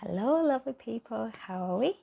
Hello, lovely people. How are we?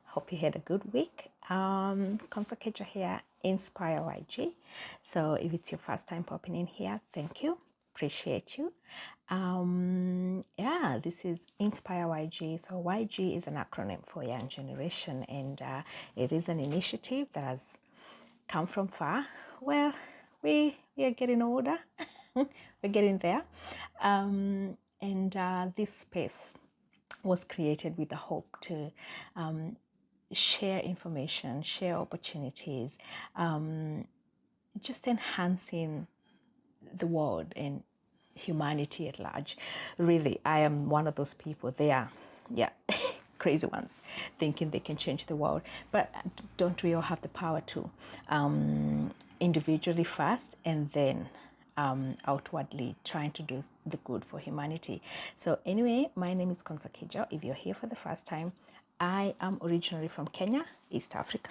Hope you had a good week. Konsa here, Inspire YG. So if it's your first time popping in here, thank you. Appreciate you. This is Inspire YG. So YG is an acronym for Young Generation, and it is an initiative that has come from far. Well, we are getting older. We're getting there. This space was created with the hope to share information, share opportunities, just enhancing the world and humanity at large. Really, I am one of those people. They are, crazy ones, thinking they can change the world. But don't we all have the power to, individually first, and then outwardly trying to do the good for humanity? So anyway, my name is Konsa. If you're here for the first time, I am originally from Kenya, East Africa,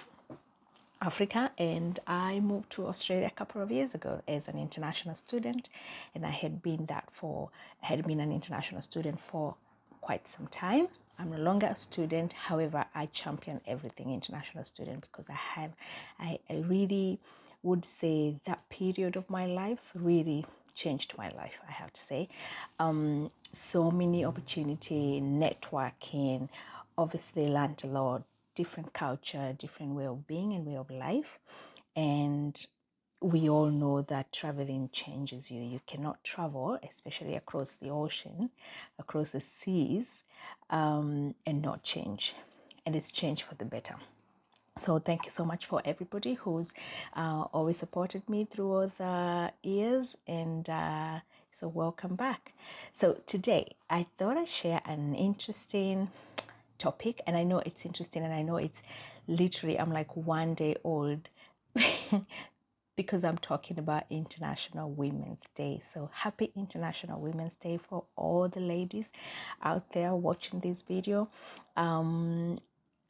and I moved to Australia a couple of years ago as an international student, and I had been an international student for quite some time. I'm no longer a student. However, I champion everything international student because I really would say that period of my life really changed my life, I have to say. So many opportunity, networking, obviously learned a lot, different culture, different way of being and way of life. And we all know that traveling changes you. You cannot travel, especially across the ocean, across the seas, and not change. And it's changed for the better. So thank you so much for everybody who's always supported me through all the years, and so welcome back. So today I thought I'd share an interesting topic, and I know it's interesting, and I know it's literally, I'm like 1 day old because I'm talking about International Women's Day. So happy International Women's Day for all the ladies out there watching this video.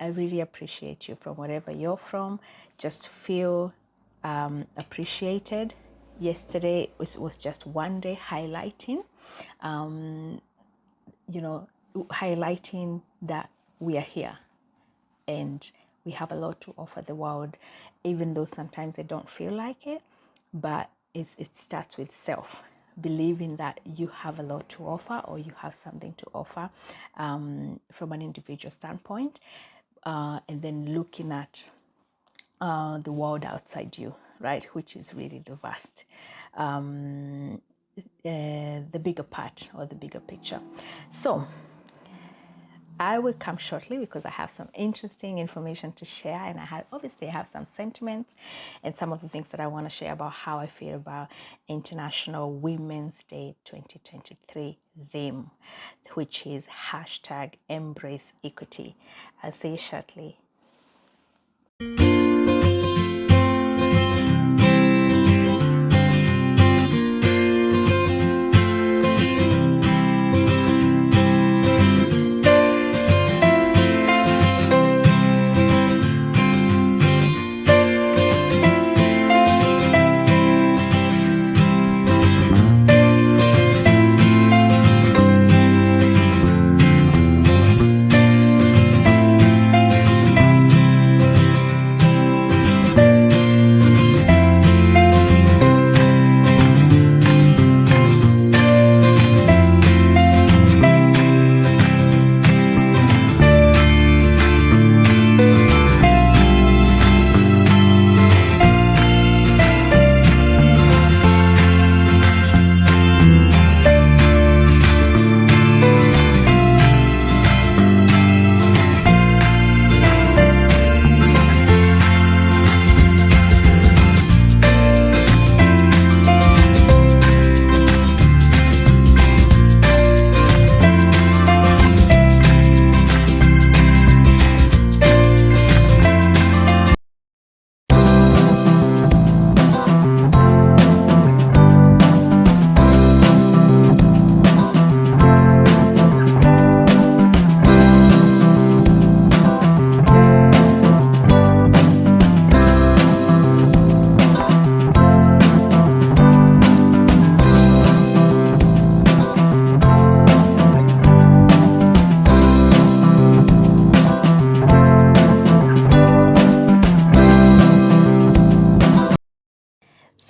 I really appreciate you from wherever you're from. Just feel appreciated. Yesterday was just 1 day highlighting, highlighting that we are here and we have a lot to offer the world, even though sometimes I don't feel like it. But it starts with self, believing that you have a lot to offer, or you have something to offer from an individual standpoint. And then looking at the world outside you, right, which is really the vast, the bigger part or the bigger picture. So I will come shortly because I have some interesting information to share, and I have some sentiments and some of the things that I want to share about how I feel about International Women's Day 2023 theme, which is #EmbraceEquity. I'll see you shortly.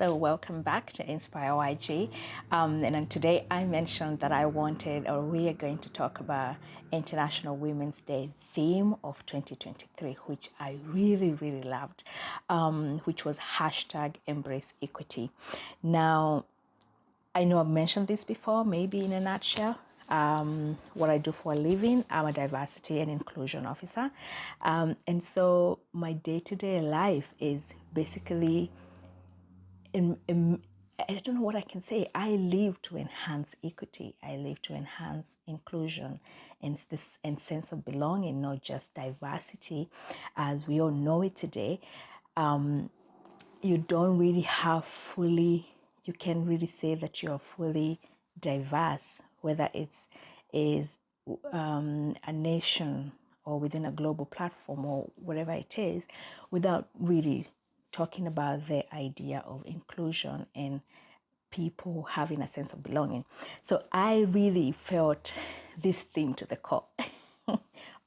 So welcome back to Inspire YG. And then today I mentioned that I wanted, or we are going to talk about International Women's Day theme of 2023, which I really, really loved, which was hashtag Embrace Equity. Now, I know I've mentioned this before, maybe in a nutshell. What I do for a living, I'm a diversity and inclusion officer. And so my day-to-day life is basically I don't know what I can say. I live to enhance equity. I live to enhance inclusion and this and sense of belonging, not just diversity, as we all know it today. You don't really have fully. You can really say that you are fully diverse, whether it's is a nation or within a global platform or whatever it is, without really talking about the idea of inclusion and people having a sense of belonging. So I really felt this theme to the core.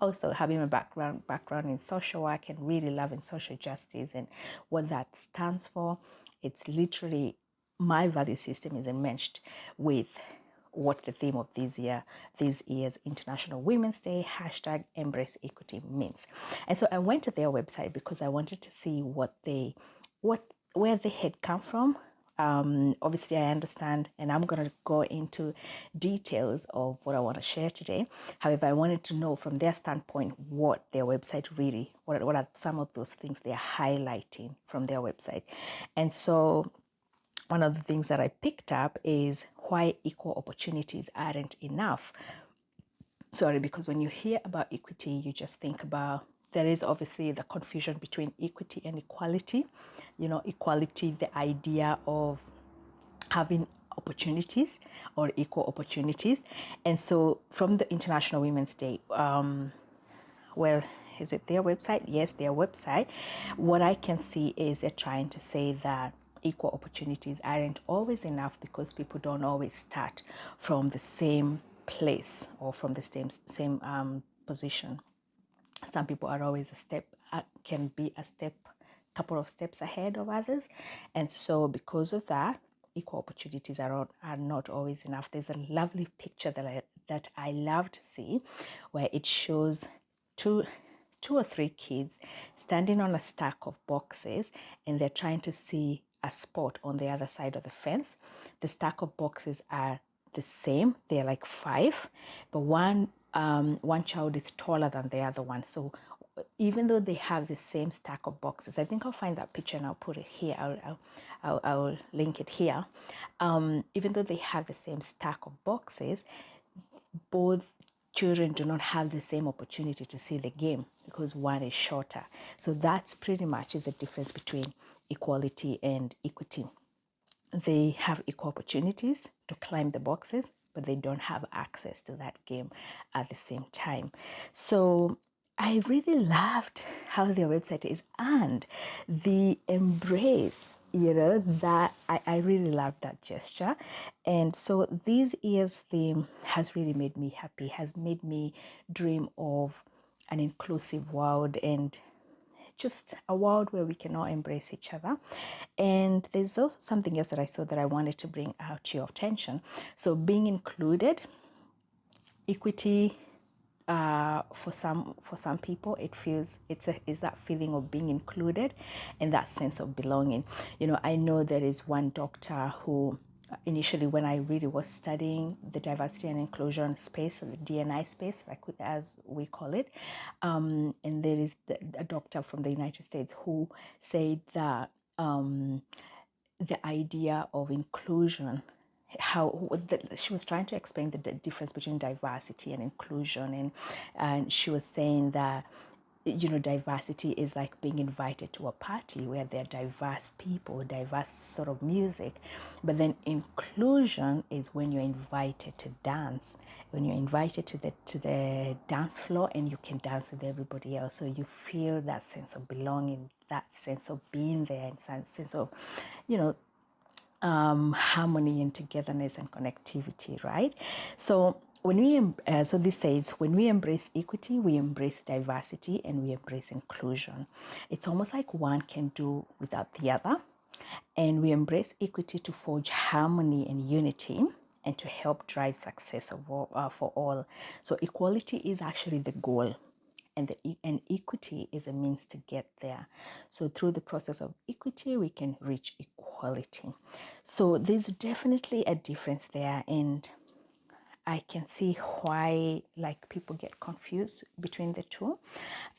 Also having a background in social work and really loving social justice and what that stands for. It's literally my value system is enmeshed with what the theme of this year's International Women's Day hashtag Embrace Equity means. And so I went to their website because I wanted to see where they had come from. Obviously, I understand, and I'm going to go into details of what I want to share today. However, I wanted to know from their standpoint what their website really, what are some of those things they're highlighting from their website. And so one of the things that I picked up is why equal opportunities aren't enough. Sorry, because when you hear about equity, you just think about, there is obviously the confusion between equity and equality. You know, equality, the idea of having opportunities or equal opportunities. And so from the International Women's Day, well, is it their website? Yes, their website. What I can see is they're trying to say that equal opportunities aren't always enough because people don't always start from the same place or from the same position. Some people are always can be a couple of steps ahead of others. And so because of that, equal opportunities are not always enough. There's a lovely picture that I love to see where it shows two or three kids standing on a stack of boxes, and they're trying to see a spot on the other side of the fence. The stack of boxes are the same. They're like five, but one child is taller than the other one. So even though they have the same stack of boxes, I think I'll find that picture and I'll put it here. I'll link it here. Even though they have the same stack of boxes, both children do not have the same opportunity to see the game because one is shorter. So that's pretty much is a difference between equality and equity. They have equal opportunities to climb the boxes, but they don't have access to that game at the same time. So I really loved how their website is and the embrace, that I really loved that gesture. And so this year's theme has really made me happy, has made me dream of an inclusive world and just a world where we can all embrace each other. And there's also something else that I saw that I wanted to bring out to your attention. So being included, equity, for some people, it feels it's that feeling of being included and that sense of belonging. I know there is one doctor who initially, when I really was studying the diversity and inclusion space, the DNI space, as we call it, and there is a doctor from the United States who said that the idea of inclusion, she was trying to explain the difference between diversity and inclusion, and she was saying that diversity is like being invited to a party where there are diverse people, diverse sort of music. But then inclusion is when you're invited to dance, when you're invited to the dance floor and you can dance with everybody else. So you feel that sense of belonging, that sense of being there, and sense of, harmony and togetherness and connectivity, right? So so this says, when we embrace equity, we embrace diversity and we embrace inclusion. It's almost like one can do without the other. And we embrace equity to forge harmony and unity and to help drive success for all. So equality is actually the goal, and equity is a means to get there. So through the process of equity, we can reach equality. So there's definitely a difference there, and I can see why like people get confused between the two.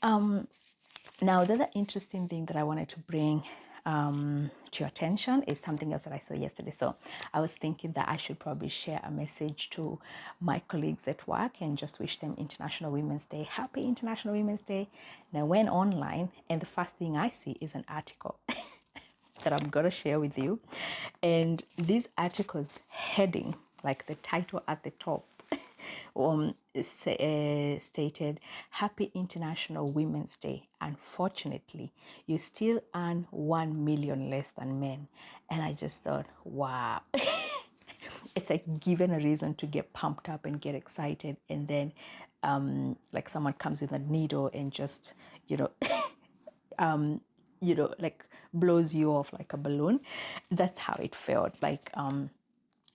Now, the other interesting thing that I wanted to bring to your attention is something else that I saw yesterday. So I was thinking that I should probably share a message to my colleagues at work and just wish them International Women's Day. Happy International Women's Day. And I went online, and the first thing I see is an article that I'm going to share with you. And this article's heading, like the title at the top, stated, Happy International Women's Day. Unfortunately, you still earn 1 million less than men. And I just thought, wow. It's like given a reason to get pumped up and get excited. And then like someone comes with a needle and just, like blows you off like a balloon. That's how it felt like.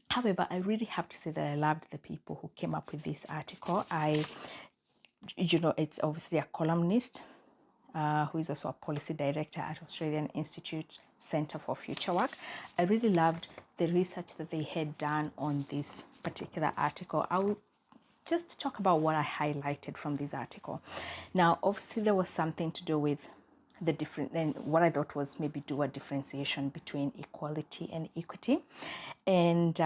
However, I really have to say that I loved the people who came up with this article. It's obviously a columnist who is also a policy director at Australian Institute Centre for Future Work. I really loved the research that they had done on this particular article. I'll just talk about what I highlighted from this article. Now, obviously, there was something to do with the different, and what I thought was maybe do a differentiation between equality and equity. And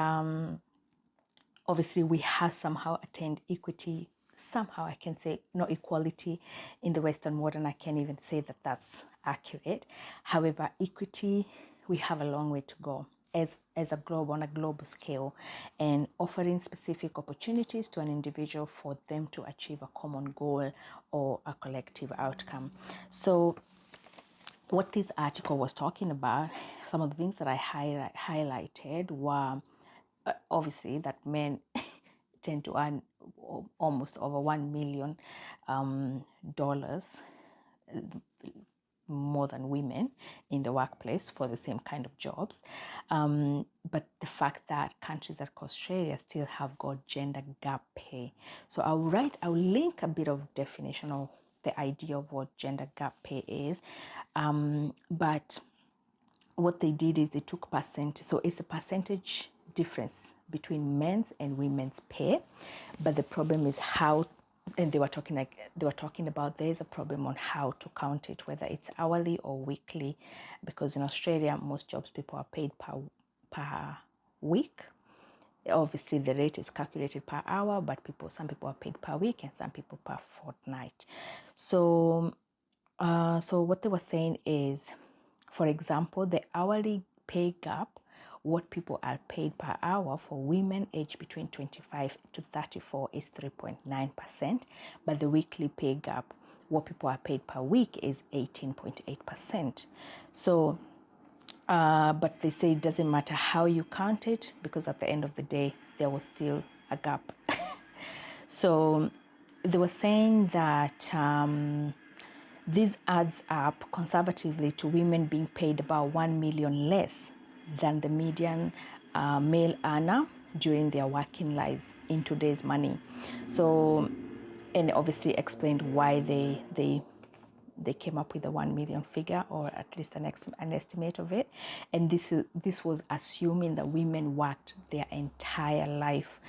obviously, we have somehow attained equity. Somehow, I can say not equality in the Western world, and I can't even say that that's accurate. However, equity, we have a long way to go as a globe, on a global scale, and offering specific opportunities to an individual for them to achieve a common goal or a collective outcome. So what this article was talking about, some of the things that I highlighted were obviously that men tend to earn almost over $1 million dollars more than women in the workplace for the same kind of jobs. But the fact that countries like Australia still have got gender gap pay. So I'll link a bit of definition of the idea of what gender gap pay is. But what they did is they took percent, so it's a percentage difference between men's and women's pay. But the problem is how, and they were talking about there's a problem on how to count it, whether it's hourly or weekly, because in Australia most jobs people are paid per week. Obviously the rate is calculated per hour, but some people are paid per week and some people per fortnight. So what they were saying is, for example, the hourly pay gap, what people are paid per hour for women aged between 25 to 34 is 3.9%, but the weekly pay gap, what people are paid per week, is 18.8%. So, but they say it doesn't matter how you count it, because at the end of the day, there was still a gap. So they were saying that this adds up conservatively to women being paid about 1 million less than the median male earner during their working lives in today's money. So, and obviously explained why they came up with the 1 million figure, or at least an estimate of it. And this was assuming that women worked their entire life,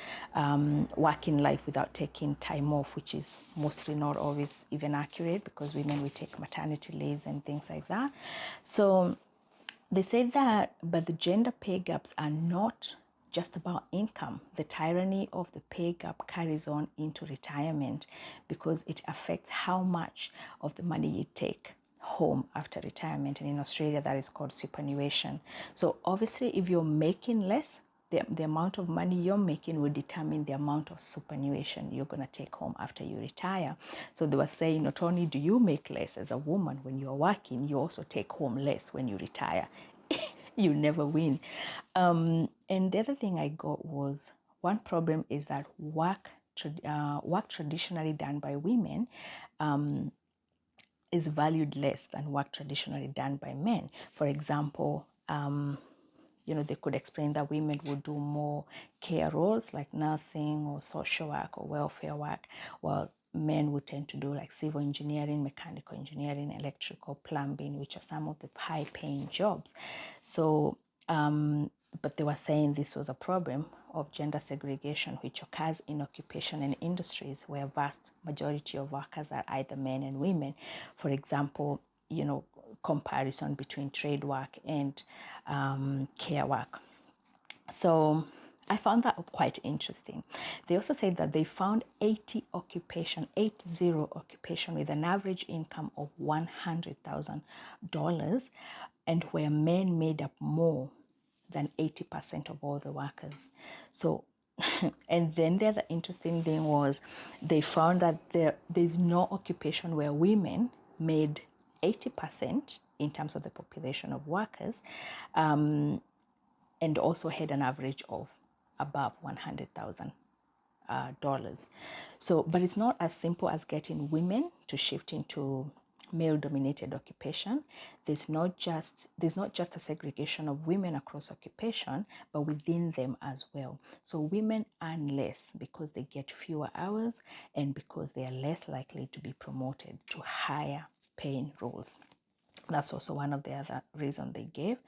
working life, without taking time off, which is mostly not always even accurate, because women will take maternity leaves and things like that. So they said that, but the gender pay gaps are not just about income. The tyranny of the pay gap carries on into retirement, because it affects how much of the money you take home after retirement. And in Australia, that is called superannuation. So obviously, if you're making less, the amount of money you're making will determine the amount of superannuation you're going to take home after you retire. So they were saying, not only do you make less as a woman when you're working, you also take home less when you retire. You never win. And the other thing I got was, one problem is that work traditionally done by women is valued less than work traditionally done by men. For example, they could explain that women would do more care roles like nursing or social work or welfare work, while men would tend to do like civil engineering, mechanical engineering, electrical, plumbing, which are some of the high-paying jobs. So, but they were saying this was a problem of gender segregation, which occurs in occupation and industries where a vast majority of workers are either men and women. For example, comparison between trade work and care work. So I found that quite interesting. They also said that they found 80 occupation with an average income of $100,000, and where men made up more than 80% of all the workers. So, and then the other interesting thing was they found that there's no occupation where women made 80% in terms of the population of workers, and also had an average of above $100,000. So, but it's not as simple as getting women to shift into male-dominated occupation. There's not just a segregation of women across occupation, but within them as well. So women earn less because they get fewer hours and because they are less likely to be promoted to higher paying roles. That's also one of the other reasons they gave.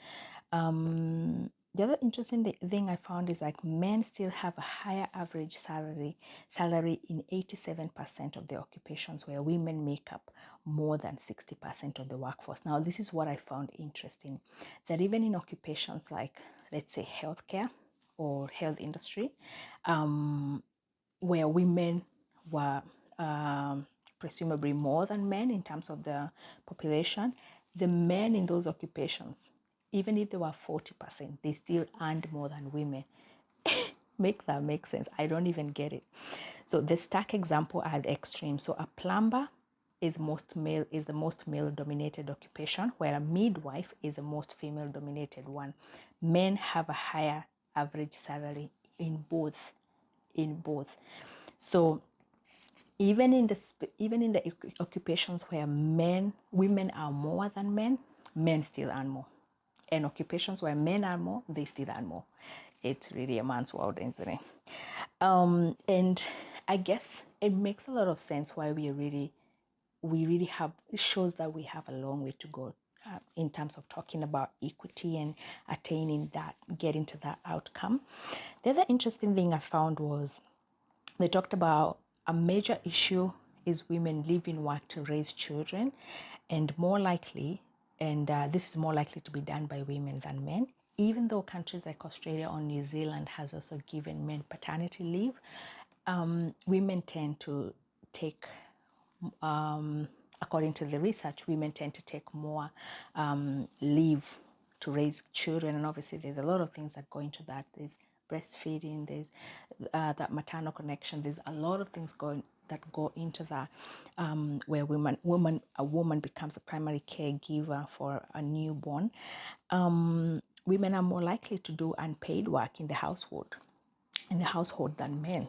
The other interesting thing I found is like men still have a higher average salary in 87% of the occupations, where women make up more than 60% of the workforce. Now, this is what I found interesting, that even in occupations like, let's say, healthcare or health industry, where women were presumably more than men in terms of the population, the men in those occupations, even if they were 40%, they still earned more than women. Make that make sense? I don't even get it. So the stark example are the extreme. So a plumber is the most male dominated occupation, where a midwife is the most female dominated one. Men have a higher average salary in both. So even in the occupations where women are more than men still earn more. And occupations where men are more, they still earn more. It's really a man's world, isn't it? And I guess it makes a lot of sense why we really have, it shows that we have a long way to go in terms of talking about equity and getting to that outcome. The other interesting thing I found was they talked about a major issue is women leaving work to raise children, and this is more likely to be done by women than men. Even though countries like Australia or New Zealand has also given men paternity leave, women tend to take, according to the research, women tend to take more leave to raise children. And obviously there's a lot of things that go into that. There's breastfeeding, there's that maternal connection. There's a lot of things that go into that, where a woman becomes a primary caregiver for a newborn. Women are more likely to do unpaid work in the household than men,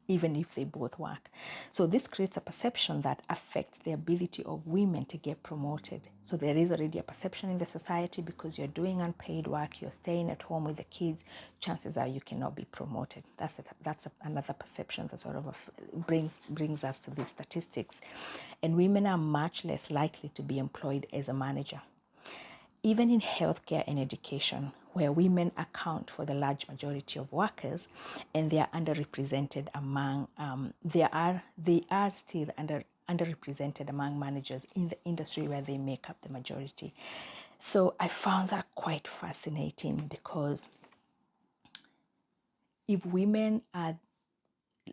even if they both work. So this creates a perception that affects the ability of women to get promoted. So there is already a perception in the society, because you're doing unpaid work, you're staying at home with the kids, chances are you cannot be promoted. That's another perception that sort of brings us to these statistics. And women are much less likely to be employed as a manager. Even in healthcare and education, where women account for the large majority of workers, and they are underrepresented among, they are still underrepresented among managers in the industry where they make up the majority. So I found that quite fascinating, because if women are,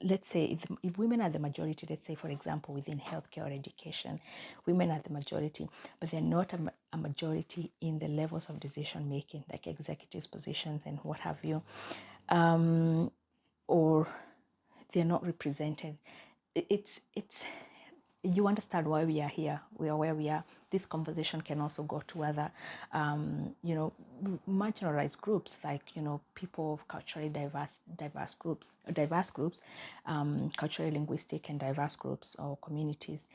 let's say, if women are the majority, let's say, for example, within healthcare or education, women are the majority, but they're not a majority in the levels of decision making, like executive positions and what have you, or they're not represented. It's you understand why we are here. We are where we are. This conversation can also go to other, marginalized groups, like, people of culturally diverse groups, culturally linguistic and diverse groups or communities.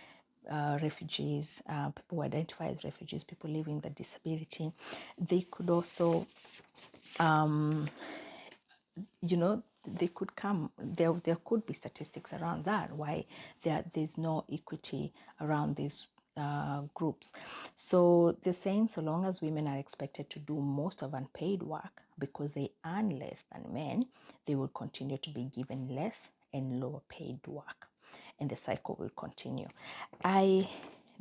refugees, people who identify as refugees, people living with a disability. They could also, they could come. There could be statistics around that, why there's no equity around these groups. So they're saying so long as women are expected to do most of unpaid work because they earn less than men, they will continue to be given less and lower paid work, and the cycle will continue. I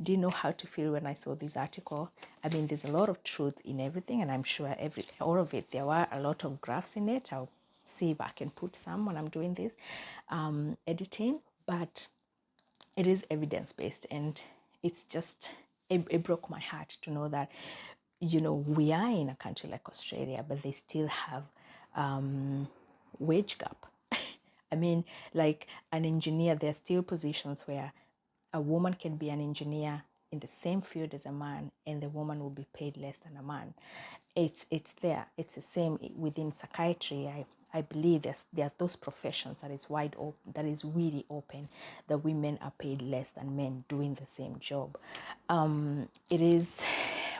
didn't know how to feel when I saw this article. I mean, there's a lot of truth in everything, and I'm sure all of it, there were a lot of graphs in it. I'll see if I can put some when I'm doing this editing, but it is evidence-based, and it's just, it broke my heart to know that, we are in a country like Australia, but they still have wage gap. I mean, like an engineer, there are still positions where a woman can be an engineer in the same field as a man, and the woman will be paid less than a man. It's there. It's the same within psychiatry. I believe there are those professions that is wide open, that is really open, that women are paid less than men doing the same job. It is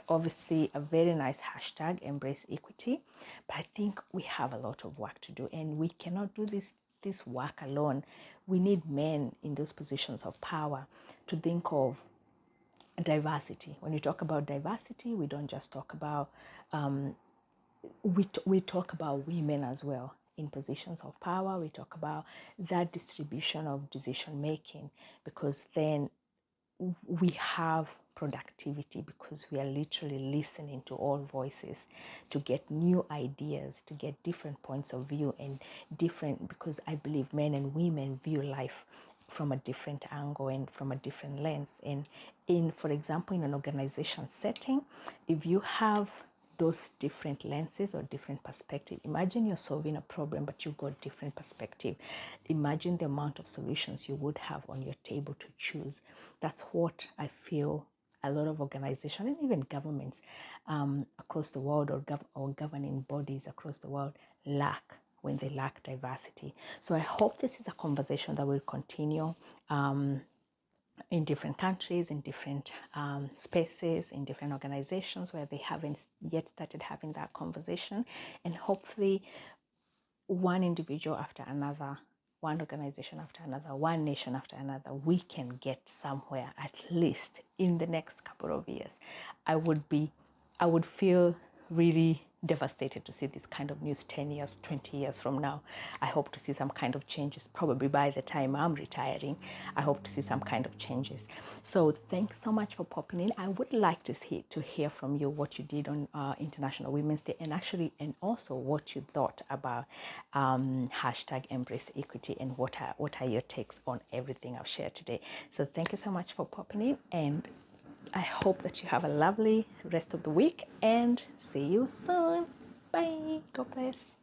obviously a very nice hashtag, embrace equity, but I think we have a lot of work to do, and we cannot do this work alone. We need men in those positions of power to think of diversity. When you talk about diversity, we don't just talk about we talk about women as well in positions of power. We talk about that distribution of decision making, because then we have productivity, because we are literally listening to all voices to get new ideas, to get different points of view, and different, because I believe men and women view life from a different angle and from a different lens. And for example, in an organization setting, if you have those different lenses or different perspective. Imagine you're solving a problem, but you've got different perspective. Imagine the amount of solutions you would have on your table to choose. That's what I feel a lot of organizations and even governments across the world, or governing bodies across the world lack, when they lack diversity. So I hope this is a conversation that will continue in different countries, in different spaces, in different organizations where they haven't yet started having that conversation. And hopefully one individual after another, one organization after another, one nation after another, we can get somewhere, at least in the next couple of years. I would feel really devastated to see this kind of news 10 years, 20 years from now. I hope to see some kind of changes, probably by the time I'm retiring. I hope to see some kind of changes. So thanks so much for popping in. I would like to hear from you what you did on International Women's Day, and also what you thought about hashtag embrace equity, and what are your takes on everything I've shared today. So thank you so much for popping in, and I hope that you have a lovely rest of the week, and see you soon. Bye. God bless.